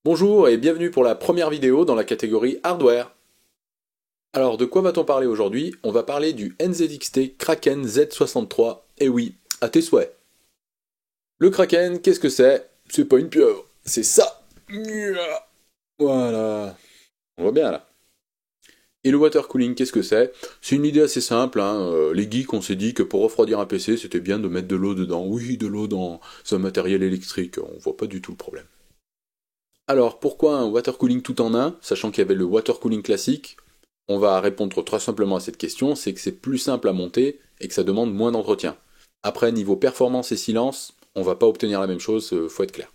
Bonjour et bienvenue pour la première vidéo dans la catégorie hardware. Alors de quoi va-t-on parler aujourd'hui? On va parler du NZXT Kraken Z63, et oui, à tes souhaits. Le Kraken, qu'est-ce que c'est? C'est pas une pieuvre, c'est ça. Voilà, on voit bien là. Et le water cooling, qu'est-ce que c'est? C'est une idée assez simple, hein. Les geeks, on s'est dit que pour refroidir un PC, c'était bien de mettre de l'eau dedans. Oui, de l'eau dans un matériel électrique, on voit pas du tout le problème. Alors, pourquoi un water cooling tout en un, sachant qu'il y avait le water cooling classique? On va répondre très simplement à cette question, c'est que c'est plus simple à monter et que ça demande moins d'entretien. Après, niveau performance et silence, on va pas obtenir la même chose, faut être clair.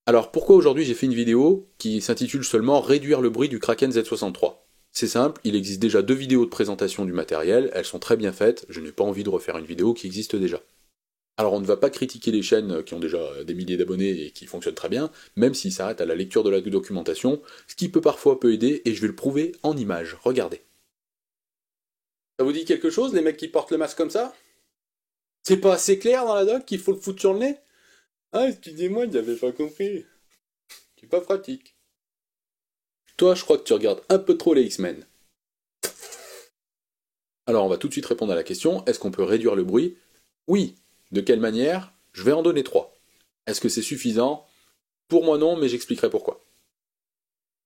Alors, pourquoi aujourd'hui j'ai fait une vidéo qui s'intitule seulement Réduire le bruit du Kraken Z63? C'est simple, il existe déjà deux vidéos de présentation du matériel, elles sont très bien faites, je n'ai pas envie de refaire une vidéo qui existe déjà. Alors on ne va pas critiquer les chaînes qui ont déjà des milliers d'abonnés et qui fonctionnent très bien, même s'ils s'arrêtent à la lecture de la documentation, ce qui parfois peut aider, et je vais le prouver en images. Regardez. Ça vous dit quelque chose, les mecs qui portent le masque comme ça? C'est pas assez clair dans la doc qu'il faut le foutre sur le nez? Ah, excusez-moi, j'avais pas compris. C'est pas pratique. Toi, je crois que tu regardes un peu trop les X-Men. Alors on va tout de suite répondre à la question, est-ce qu'on peut réduire le bruit? Oui. De quelle manière? Je vais en donner trois. Est-ce que c'est suffisant? Pour moi non, mais j'expliquerai pourquoi.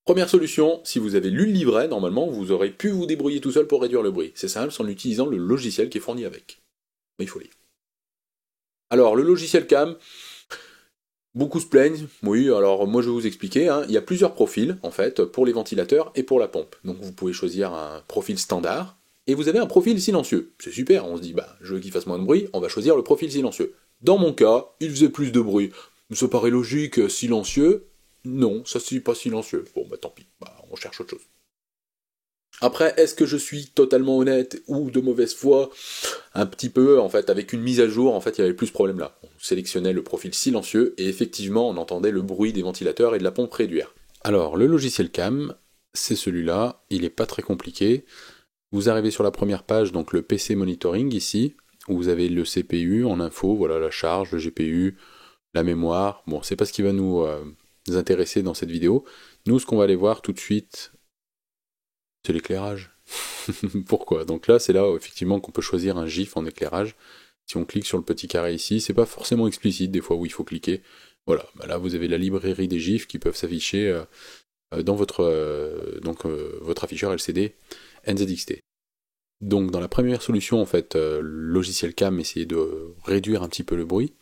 Première solution, si vous avez lu le livret, normalement, vous aurez pu vous débrouiller tout seul pour réduire le bruit. C'est simple, en utilisant le logiciel qui est fourni avec. Mais il faut lire. Alors, le logiciel CAM, beaucoup se plaignent. Oui, alors moi je vais vous expliquer. Il y a plusieurs profils, en fait, pour les ventilateurs et pour la pompe. Donc vous pouvez choisir un profil standard, et vous avez un profil silencieux. C'est super, on se dit, bah, je veux qu'il fasse moins de bruit, on va choisir le profil silencieux. Dans mon cas, il faisait plus de bruit. Ça paraît logique, silencieux. Non, ça c'est pas silencieux. Bon, bah tant pis, bah, on cherche autre chose. Après, est-ce que je suis totalement honnête ou de mauvaise foi? Un petit peu, en fait, avec une mise à jour, en fait, il y avait plus ce problème-là. On sélectionnait le profil silencieux et effectivement, on entendait le bruit des ventilateurs et de la pompe réduire. Alors, le logiciel CAM, c'est celui-là, il n'est pas très compliqué. Vous arrivez sur la première page, donc le PC Monitoring ici, où vous avez le CPU en info, voilà la charge, le GPU, la mémoire. Bon, c'est pas ce qui va nous intéresser dans cette vidéo. Nous, ce qu'on va aller voir tout de suite, c'est l'éclairage. Pourquoi? Donc là, c'est là effectivement qu'on peut choisir un GIF en éclairage. Si on clique sur le petit carré ici, c'est pas forcément explicite des fois où il faut cliquer. Voilà, bah là vous avez la librairie des GIFs qui peuvent s'afficher dans votre afficheur LCD NZXT. Donc dans la première solution, en fait, logiciel CAM essayait de réduire un petit peu le bruit.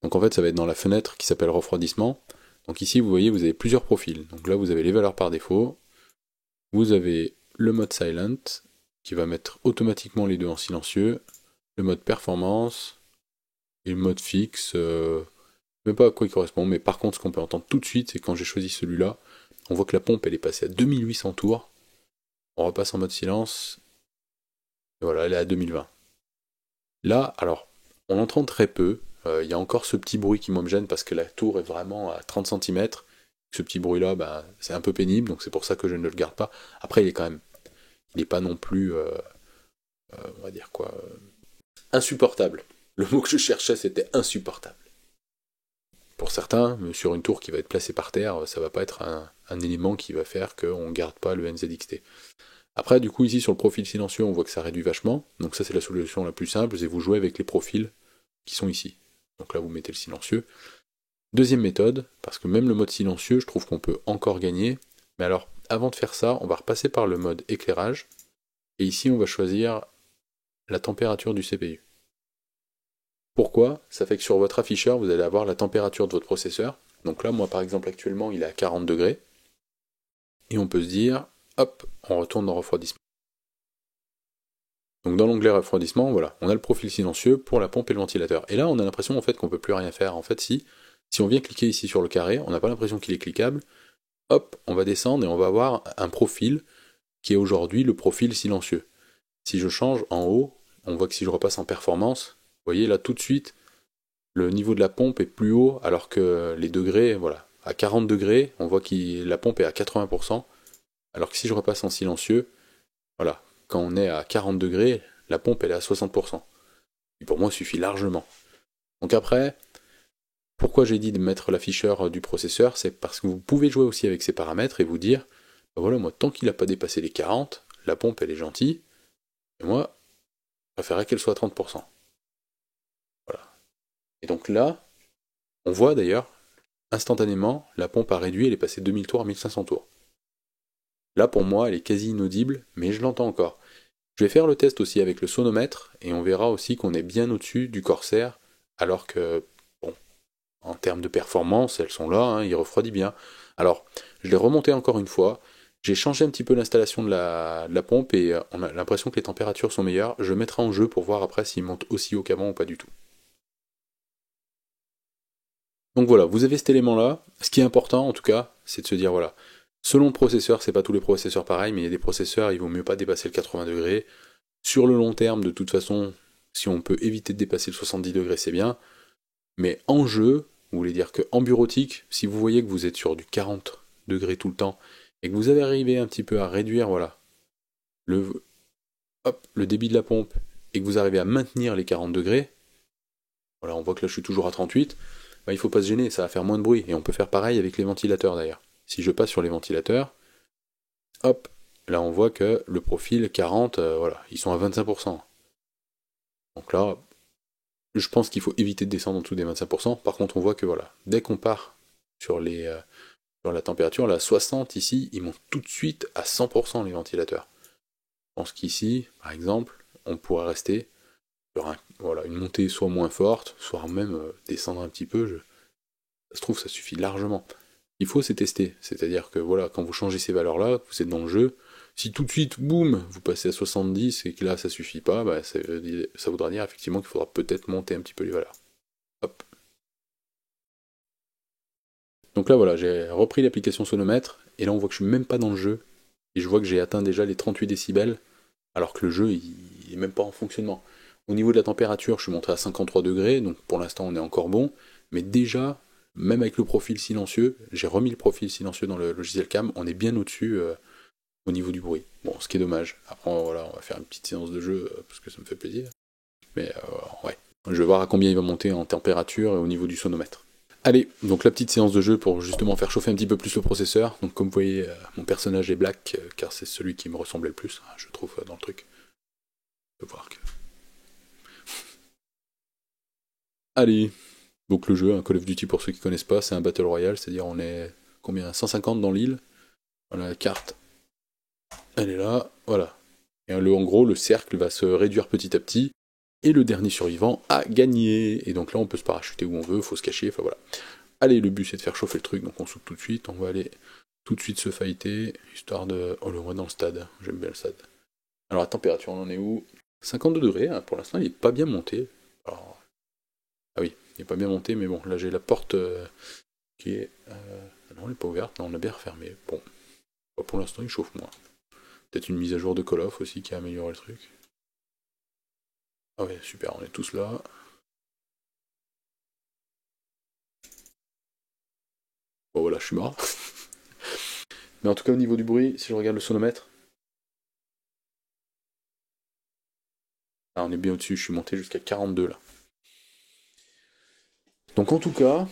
Donc en fait, ça va être dans la fenêtre qui s'appelle refroidissement. Donc ici, vous voyez, vous avez plusieurs profils. Donc là, vous avez les valeurs par défaut. Vous avez le mode silent qui va mettre automatiquement les deux en silencieux, le mode performance et le mode fixe. Même pas à quoi il correspond, mais par contre, ce qu'on peut entendre tout de suite, c'est quand j'ai choisi celui-là, on voit que la pompe elle est passée à 2800 tours. On repasse en mode silence, et voilà, elle est à 2020. Là, alors, on entend très peu. Il y a encore ce petit bruit qui moi me gêne parce que la tour est vraiment à 30 cm. Ce petit bruit-là, bah, c'est un peu pénible, donc c'est pour ça que je ne le garde pas. Après, il n'est pas non plus, on va dire quoi, insupportable. Le mot que je cherchais, c'était insupportable. Pour certains, sur une tour qui va être placée par terre, ça va pas être un élément qui va faire qu'on ne garde pas le NZXT. Après, du coup, ici sur le profil silencieux, on voit que ça réduit vachement. Donc ça, c'est la solution la plus simple, c'est vous jouez avec les profils qui sont ici. Donc là, vous mettez le silencieux. Deuxième méthode, parce que même le mode silencieux, je trouve qu'on peut encore gagner. Mais alors, avant de faire ça, on va repasser par le mode éclairage. Et ici, on va choisir la température du CPU. Pourquoi? Ça fait que sur votre afficheur, vous allez avoir la température de votre processeur. Donc là, moi par exemple, actuellement, il est à 40 degrés. Et on peut se dire, hop, on retourne dans refroidissement. Donc dans l'onglet refroidissement, voilà, on a le profil silencieux pour la pompe et le ventilateur. Et là, on a l'impression en fait qu'on peut plus rien faire. En fait, si on vient cliquer ici sur le carré, on n'a pas l'impression qu'il est cliquable. Hop, on va descendre et on va avoir un profil qui est aujourd'hui le profil silencieux. Si je change en haut, on voit que si je repasse en performance, vous voyez là tout de suite, le niveau de la pompe est plus haut alors que les degrés, voilà, à 40 degrés, on voit que la pompe est à 80%, alors que si je repasse en silencieux, voilà, quand on est à 40 degrés, la pompe elle est à 60%. Et pour moi, il suffit largement. Donc après, Pourquoi j'ai dit de mettre l'afficheur du processeur, c'est parce que vous pouvez jouer aussi avec ces paramètres et vous dire, bah voilà, moi tant qu'il n'a pas dépassé les 40, la pompe elle est gentille, et moi, je préférerais qu'elle soit à 30%. Voilà. Et donc là, on voit d'ailleurs, instantanément, la pompe a réduit, elle est passée de 2000 tours à 1500 tours. Là, pour moi, elle est quasi inaudible, mais je l'entends encore. Je vais faire le test aussi avec le sonomètre, et on verra aussi qu'on est bien au-dessus du Corsair, alors que, bon, en termes de performance, elles sont là, hein, il refroidit bien. Alors, je l'ai remonté encore une fois, j'ai changé un petit peu l'installation de la pompe, et on a l'impression que les températures sont meilleures. Je mettrai en jeu pour voir après s'il monte aussi haut qu'avant ou pas du tout. Donc voilà, vous avez cet élément-là. Ce qui est important, en tout cas, c'est de se dire, voilà, selon le processeur, c'est pas tous les processeurs pareils, mais il y a des processeurs, il vaut mieux pas dépasser le 80 degrés. Sur le long terme, de toute façon, si on peut éviter de dépasser le 70 degrés, c'est bien. Mais en jeu, vous voulez dire qu'en bureautique, si vous voyez que vous êtes sur du 40 degrés tout le temps, et que vous avez arrivé un petit peu à réduire, voilà, le, le débit de la pompe, et que vous arrivez à maintenir les 40 degrés, voilà, on voit que là je suis toujours à 38, bah, il faut pas se gêner, ça va faire moins de bruit. Et on peut faire pareil avec les ventilateurs d'ailleurs. Si je passe sur les ventilateurs, hop, là on voit que le profil 40, voilà, ils sont à 25%. Donc là, je pense qu'il faut éviter de descendre en dessous des 25%. Par contre, on voit que voilà, dès qu'on part sur sur la température, là 60 ici, ils montent tout de suite à 100% les ventilateurs. Je pense qu'ici, par exemple, on pourrait rester sur voilà, une montée soit moins forte, soit même descendre un petit peu. Ça se trouve, ça suffit largement. Il faut c'est tester, c'est-à-dire que voilà, quand vous changez ces valeurs-là, vous êtes dans le jeu, si tout de suite, boum, vous passez à 70 et que là ça suffit pas, bah, ça voudra dire effectivement qu'il faudra peut-être monter un petit peu les valeurs. Hop. Donc là voilà, j'ai repris l'application sonomètre, et là on voit que je suis même pas dans le jeu, et je vois que j'ai atteint déjà les 38 décibels, alors que le jeu il est même pas en fonctionnement. Au niveau de la température, je suis monté à 53 degrés, donc pour l'instant on est encore bon, mais déjà, même avec le profil silencieux, j'ai remis le profil silencieux dans le logiciel cam, on est bien au-dessus au niveau du bruit. Bon, ce qui est dommage. Après, voilà, on va faire une petite séance de jeu parce que ça me fait plaisir. Mais ouais, je vais voir à combien il va monter en température et au niveau du sonomètre. Allez, donc la petite séance de jeu pour justement faire chauffer un petit peu plus le processeur. Donc comme vous voyez, mon personnage est black car c'est celui qui me ressemblait le plus, hein, je trouve, dans le truc. On peut voir que... Allez, donc le jeu, un Call of Duty pour ceux qui connaissent pas, c'est un Battle Royale, c'est-à-dire on est combien 150 dans l'île. Voilà la carte, elle est là, voilà. Et en gros, le cercle va se réduire petit à petit, et le dernier survivant a gagné. Et donc là, on peut se parachuter où on veut, faut se cacher, enfin voilà. Allez, le but c'est de faire chauffer le truc, donc on saute tout de suite, on va aller tout de suite se fighter, histoire de... Oh, le roi dans le stade, j'aime bien le stade. Alors la température, on en est où 52 degrés, hein, pour l'instant il est pas bien monté. Alors... Ah oui, il est pas bien monté, mais bon, là j'ai la porte qui est... Non, elle est pas ouverte, non, on l'a bien refermée. Bon, pour l'instant il chauffe moins. Peut-être une mise à jour de Call of aussi qui a amélioré le truc. Ah ouais, super, on est tous là. Bon voilà, je suis mort. Mais en tout cas, au niveau du bruit, si je regarde le sonomètre, là, on est bien au-dessus, je suis monté jusqu'à 42 là. Donc en tout cas,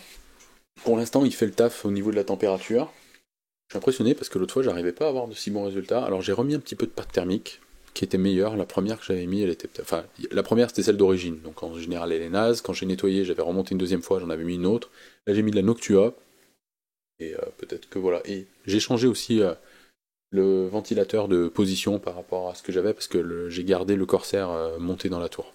pour l'instant, il fait le taf au niveau de la température. Je suis impressionné parce que l'autre fois, j'arrivais pas à avoir de si bons résultats. Alors j'ai remis un petit peu de pâte thermique, qui était meilleure. La première que j'avais mis, elle était... Enfin, la première, c'était celle d'origine. Donc en général, elle est naze. Quand j'ai nettoyé, j'avais remonté une deuxième fois, j'en avais mis une autre. Là, j'ai mis de la Noctua. Et peut-être que voilà. Et j'ai changé aussi le ventilateur de position par rapport à ce que j'avais, parce que j'ai gardé le Corsair monté dans la tour.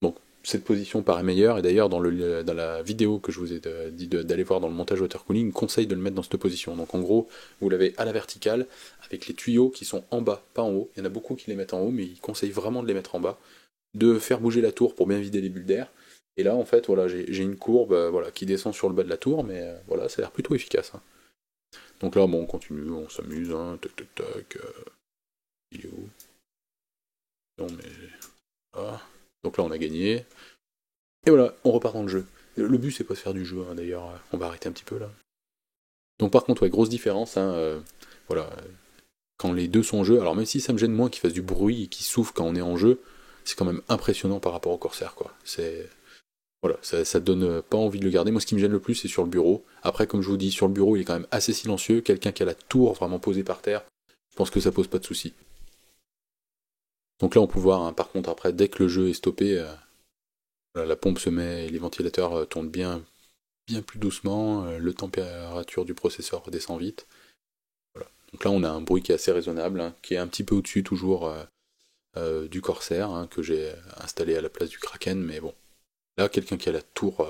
Donc cette position paraît meilleure, et d'ailleurs dans la vidéo que je vous ai dit d'aller voir dans le montage water cooling, il conseille de le mettre dans cette position. Donc en gros, vous l'avez à la verticale, avec les tuyaux qui sont en bas, pas en haut. Il y en a beaucoup qui les mettent en haut, mais il conseille vraiment de les mettre en bas, de faire bouger la tour pour bien vider les bulles d'air. Et là, en fait, voilà, j'ai une courbe voilà, qui descend sur le bas de la tour, mais voilà, ça a l'air plutôt efficace. Hein. Donc là, bon, on continue, on s'amuse, hein, tac tac tac. Il est où? Non, mais. Ah. Donc là, on a gagné. Et voilà, on repart dans le jeu. Le but, c'est pas de faire du jeu, hein, d'ailleurs, on va arrêter un petit peu là. Donc par contre, ouais, grosse différence, hein, voilà. Quand les deux sont en jeu, alors même si ça me gêne moins qu'ils fassent du bruit et qu'ils soufflent quand on est en jeu, c'est quand même impressionnant par rapport au Corsair, quoi. Voilà, ça donne pas envie de le garder. Moi, ce qui me gêne le plus, c'est sur le bureau. Après, comme je vous dis, sur le bureau, il est quand même assez silencieux. Quelqu'un qui a la tour vraiment posée par terre, je pense que ça pose pas de soucis. Donc là, on peut voir, hein, par contre, après, dès que le jeu est stoppé, voilà, la pompe se met et les ventilateurs tournent bien plus doucement. Le température du processeur redescend vite. Voilà. Donc là, on a un bruit qui est assez raisonnable, hein, qui est un petit peu au-dessus toujours du Corsair, hein, que j'ai installé à la place du Kraken, mais bon. Là, quelqu'un qui a la tour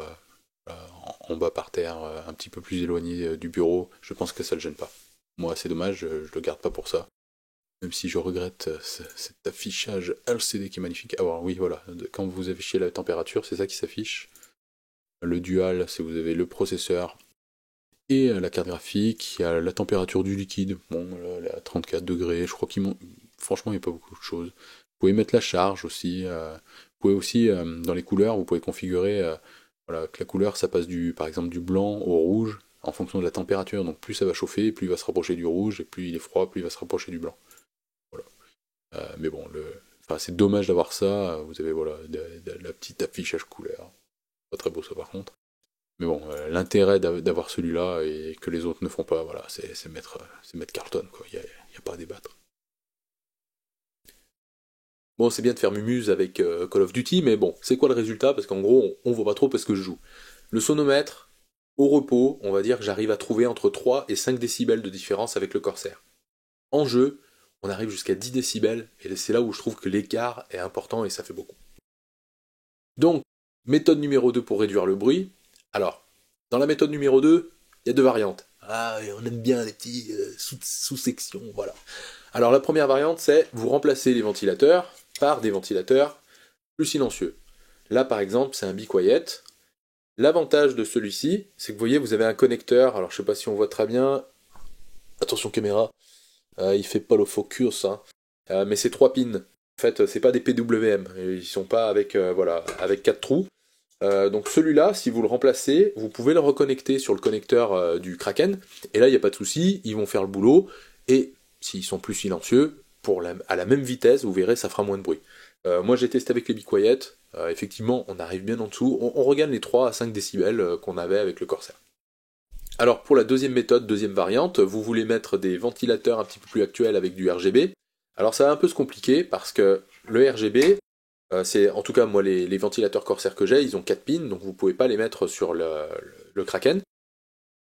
en bas par terre, un petit peu plus éloigné du bureau, je pense que ça le gêne pas. Moi, c'est dommage, je le garde pas pour ça. Même si je regrette cet affichage LCD qui est magnifique. Alors oui, voilà, quand vous affichez la température, c'est ça qui s'affiche. Le dual, c'est vous avez le processeur et la carte graphique. Il y a la température du liquide, bon, là, à 34 degrés, je crois qu'il monte. Franchement, il n'y a pas beaucoup de choses. Vous pouvez mettre la charge aussi. Vous pouvez aussi, dans les couleurs, vous pouvez configurer voilà, que la couleur, ça passe par exemple du blanc au rouge en fonction de la température. Donc plus ça va chauffer, plus il va se rapprocher du rouge, et plus il est froid, plus il va se rapprocher du blanc. Voilà. Mais bon, enfin, c'est dommage d'avoir ça. Vous avez voilà, la petite affichage couleur. Pas très beau ça par contre. Mais bon, l'intérêt d'avoir celui-là et que les autres ne font pas, voilà, c'est mettre Carlton, quoi. Il n'y a pas à débattre. Bon, c'est bien de faire mumuse avec Call of Duty, mais bon, c'est quoi le résultat? Parce qu'en gros, on voit pas trop parce que je joue. Le sonomètre, au repos, on va dire que j'arrive à trouver entre 3 et 5 décibels de différence avec le Corsair. En jeu, on arrive jusqu'à 10 décibels, et c'est là où je trouve que l'écart est important et ça fait beaucoup. Donc, méthode numéro 2 pour réduire le bruit. Alors, dans la méthode numéro 2, il y a deux variantes. Ah, on aime bien les petits sous-sections, voilà. Alors, la première variante, c'est vous remplacez les ventilateurs par des ventilateurs plus silencieux. Là, par exemple, c'est un Be Quiet. L'avantage de celui-ci, c'est que vous voyez, vous avez un connecteur. Alors, je sais pas si on voit très bien. Attention caméra, il fait pas le focus, hein. Mais c'est 3 pins. En fait, c'est pas des PWM. Ils sont pas avec voilà, avec 4 trous. Donc celui-là, si vous le remplacez, vous pouvez le reconnecter sur le connecteur du Kraken. Et là, il n'y a pas de souci, ils vont faire le boulot. Et s'ils sont plus silencieux, à la même vitesse, vous verrez, ça fera moins de bruit. Moi, j'ai testé avec les Be Quiet. Effectivement, on arrive bien en dessous. On regagne les 3 à 5 décibels qu'on avait avec le Corsair. Alors pour la deuxième méthode, deuxième variante, vous voulez mettre des ventilateurs un petit peu plus actuels avec du RGB. Alors ça va un peu se compliquer parce que le RGB, c'est en tout cas moi les ventilateurs Corsair que j'ai, ils ont 4 pins, donc vous pouvez pas les mettre sur le Kraken.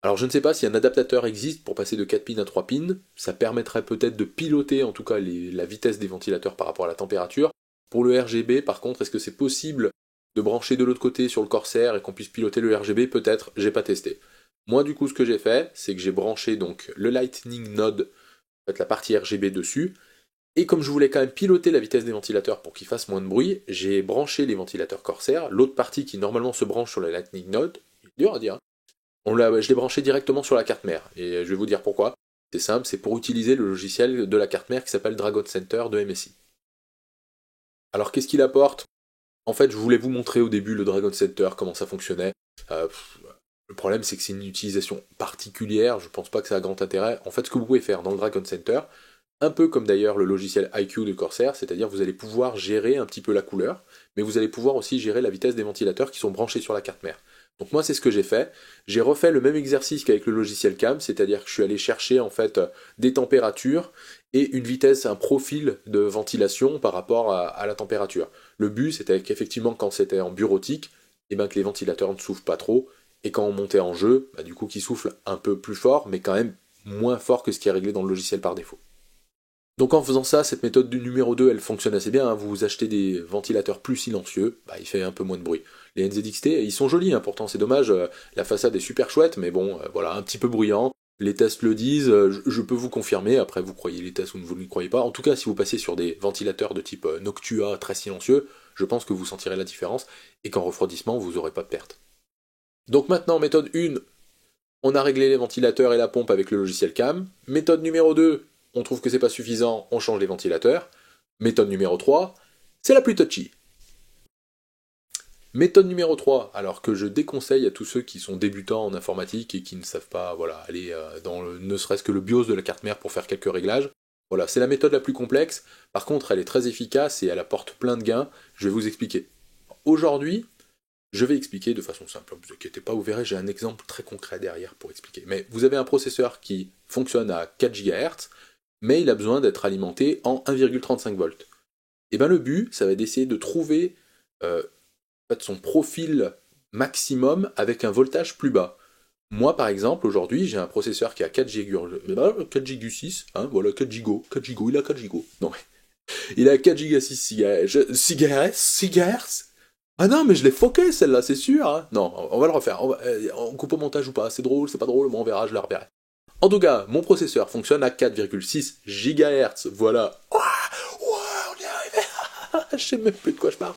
Alors je ne sais pas si un adaptateur existe pour passer de 4 pins à 3 pins, ça permettrait peut-être de piloter en tout cas la vitesse des ventilateurs par rapport à la température. Pour le RGB par contre, est-ce que c'est possible de brancher de l'autre côté sur le Corsair et qu'on puisse piloter le RGB? Peut-être, j'ai pas testé. Moi du coup ce que j'ai fait, c'est que j'ai branché donc le Lightning Node, en fait la partie RGB dessus, et comme je voulais quand même piloter la vitesse des ventilateurs pour qu'ils fassent moins de bruit, j'ai branché les ventilateurs Corsair, l'autre partie qui normalement se branche sur le Lightning Node, dur à dire, je l'ai branché directement sur la carte mère, et je vais vous dire pourquoi. C'est simple, c'est pour utiliser le logiciel de la carte mère qui s'appelle Dragon Center de MSI. Alors qu'est-ce qu'il apporte? En fait, je voulais vous montrer au début le Dragon Center, comment ça fonctionnait. Le problème, c'est que c'est une utilisation particulière, je pense pas que ça a grand intérêt. En fait, ce que vous pouvez faire dans le Dragon Center, un peu comme d'ailleurs le logiciel IQ de Corsair, c'est-à-dire vous allez pouvoir gérer un petit peu la couleur, mais vous allez pouvoir aussi gérer la vitesse des ventilateurs qui sont branchés sur la carte mère. Donc moi c'est ce que j'ai fait, j'ai refait le même exercice qu'avec le logiciel CAM, c'est-à-dire que je suis allé chercher en fait des températures et une vitesse, un profil de ventilation par rapport à la température. Le but c'était qu'effectivement quand c'était en bureautique, eh ben, que les ventilateurs ne soufflent pas trop, et quand on montait en jeu, bah, du coup qu'ils soufflent un peu plus fort, mais quand même moins fort que ce qui est réglé dans le logiciel par défaut. Donc en faisant ça, cette méthode du numéro 2, elle fonctionne assez bien, hein. Vous achetez des ventilateurs plus silencieux, bah, il fait un peu moins de bruit. Les NZXT, ils sont jolis, hein, pourtant c'est dommage, la façade est super chouette, mais bon, voilà, un petit peu bruyant. Les tests le disent, je peux vous confirmer, après vous croyez les tests ou vous ne les croyez pas. En tout cas, si vous passez sur des ventilateurs de type Noctua très silencieux, je pense que vous sentirez la différence, et qu'en refroidissement, vous n'aurez pas de perte. Donc maintenant, méthode 1, on a réglé les ventilateurs et la pompe avec le logiciel CAM. Méthode numéro 2, on trouve que c'est pas suffisant, on change les ventilateurs. Méthode numéro 3, c'est la plus touchy. Méthode numéro 3, alors que je déconseille à tous ceux qui sont débutants en informatique et qui ne savent pas aller dans ne serait-ce que le BIOS de la carte mère pour faire quelques réglages. Voilà, c'est la méthode la plus complexe, par contre elle est très efficace et elle apporte plein de gains, je vais vous expliquer. Aujourd'hui, Je vais expliquer de façon simple, ne vous inquiétez pas, vous verrez, j'ai un exemple très concret derrière pour expliquer. Mais vous avez un processeur qui fonctionne à 4 GHz, mais il a besoin d'être alimenté en 1,35 volts. Et bien le but, ça va être d'essayer de trouver son profil maximum avec un voltage plus bas. Moi, par exemple, aujourd'hui, j'ai un processeur qui a 4 Go, 4 Go 6, hein, voilà, 4 Go, il a 4 Go. Non, il a 4 Go 6 GHz. Ah non, mais je l'ai foqué celle-là, c'est sûr. Hein. Non, on va le refaire. On coupe au montage ou pas, c'est drôle, c'est pas drôle, bon, on verra, je le reverrai. En tout cas, mon processeur fonctionne à 4,6 GHz. Voilà. On y est arrivé. Je sais même plus de quoi je parle.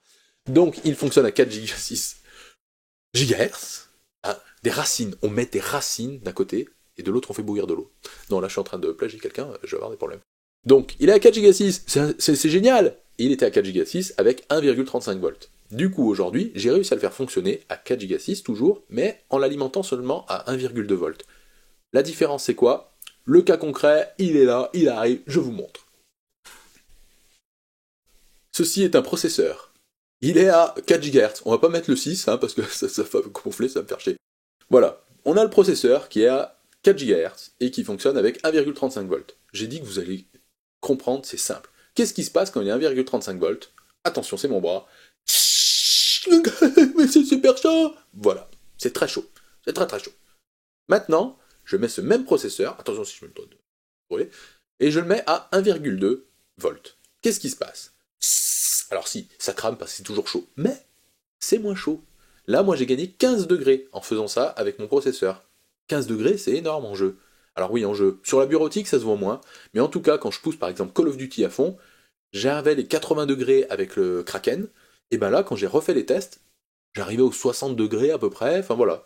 Donc, il fonctionne à 4,6 GHz. Hein, des racines. On met des racines d'un côté et de l'autre, on fait bouillir de l'eau. Non, là, je suis en train de plagier quelqu'un, je vais avoir des problèmes. Donc, il est à 4 Go 6. C'est génial. Il était à 4 Go 6 avec 1,35 volts. Du coup, aujourd'hui, j'ai réussi à le faire fonctionner à 4 Go 6 toujours, mais en l'alimentant seulement à 1,2 volts. La différence, c'est quoi? Le cas concret, il est là, il arrive, je vous montre. Ceci est un processeur. Il est à 4 GHz. On va pas mettre le 6, hein, parce que ça va gonfler, ça va me faire chier. Voilà. On a le processeur qui est à 4 GHz et qui fonctionne avec 1,35 volts. J'ai dit que vous allez comprendre, c'est simple. Qu'est-ce qui se passe quand il y a 1,35 volts? Attention, c'est mon bras. Mais c'est super chaud. Voilà. C'est très chaud. C'est très très chaud. Maintenant, je mets ce même processeur, attention si je me le dois de brûler, et je le mets à 1,2 volts. Qu'est-ce qui se passe? Alors si, ça crame parce que c'est toujours chaud, mais c'est moins chaud. Là, moi j'ai gagné 15 degrés en faisant ça avec mon processeur. 15 degrés, c'est énorme en jeu. Alors oui, en jeu. Sur la bureautique, ça se voit moins, mais en tout cas, quand je pousse par exemple Call of Duty à fond, j'avais les 80 degrés avec le Kraken, et ben là, quand j'ai refait les tests, j'arrivais aux 60 degrés à peu près, enfin voilà,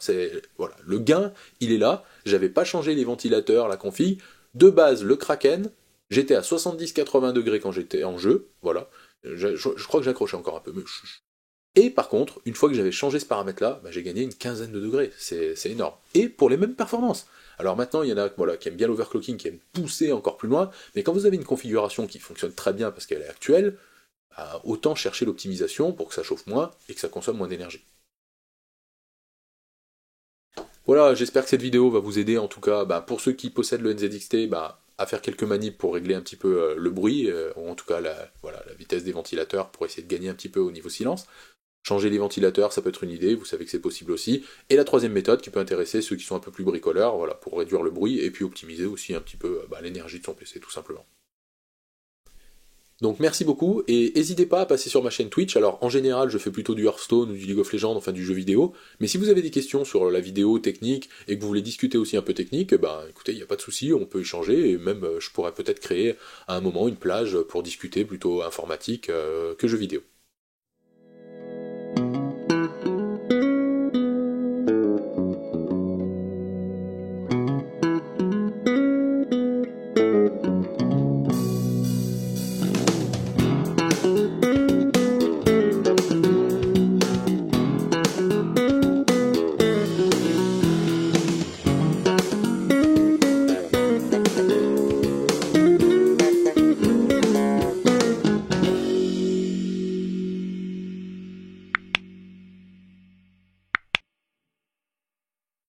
voilà, le gain, il est là, j'avais pas changé les ventilateurs, la config, de base, le Kraken, j'étais à 70-80 degrés quand j'étais en jeu, voilà, je crois que j'accrochais encore un peu, mais et par contre, une fois que j'avais changé ce paramètre-là, bah, j'ai gagné une quinzaine de degrés, c'est énorme, et pour les mêmes performances. Alors maintenant, il y en a voilà, qui aiment bien l'overclocking, qui aiment pousser encore plus loin, mais quand vous avez une configuration qui fonctionne très bien parce qu'elle est actuelle, autant chercher l'optimisation pour que ça chauffe moins et que ça consomme moins d'énergie. Voilà, j'espère que cette vidéo va vous aider en tout cas, pour ceux qui possèdent le NZXT, à faire quelques manips pour régler un petit peu le bruit, ou en tout cas la vitesse des ventilateurs pour essayer de gagner un petit peu au niveau silence. Changer les ventilateurs, ça peut être une idée, vous savez que c'est possible aussi. Et la troisième méthode qui peut intéresser ceux qui sont un peu plus bricoleurs, voilà, pour réduire le bruit et puis optimiser aussi un petit peu l'énergie de son PC tout simplement. Donc merci beaucoup, et n'hésitez pas à passer sur ma chaîne Twitch. Alors en général je fais plutôt du Hearthstone ou du League of Legends, enfin du jeu vidéo, mais si vous avez des questions sur la vidéo technique et que vous voulez discuter aussi un peu technique, écoutez, il n'y a pas de souci, on peut échanger, et même je pourrais peut-être créer à un moment une plage pour discuter plutôt informatique que jeux vidéo.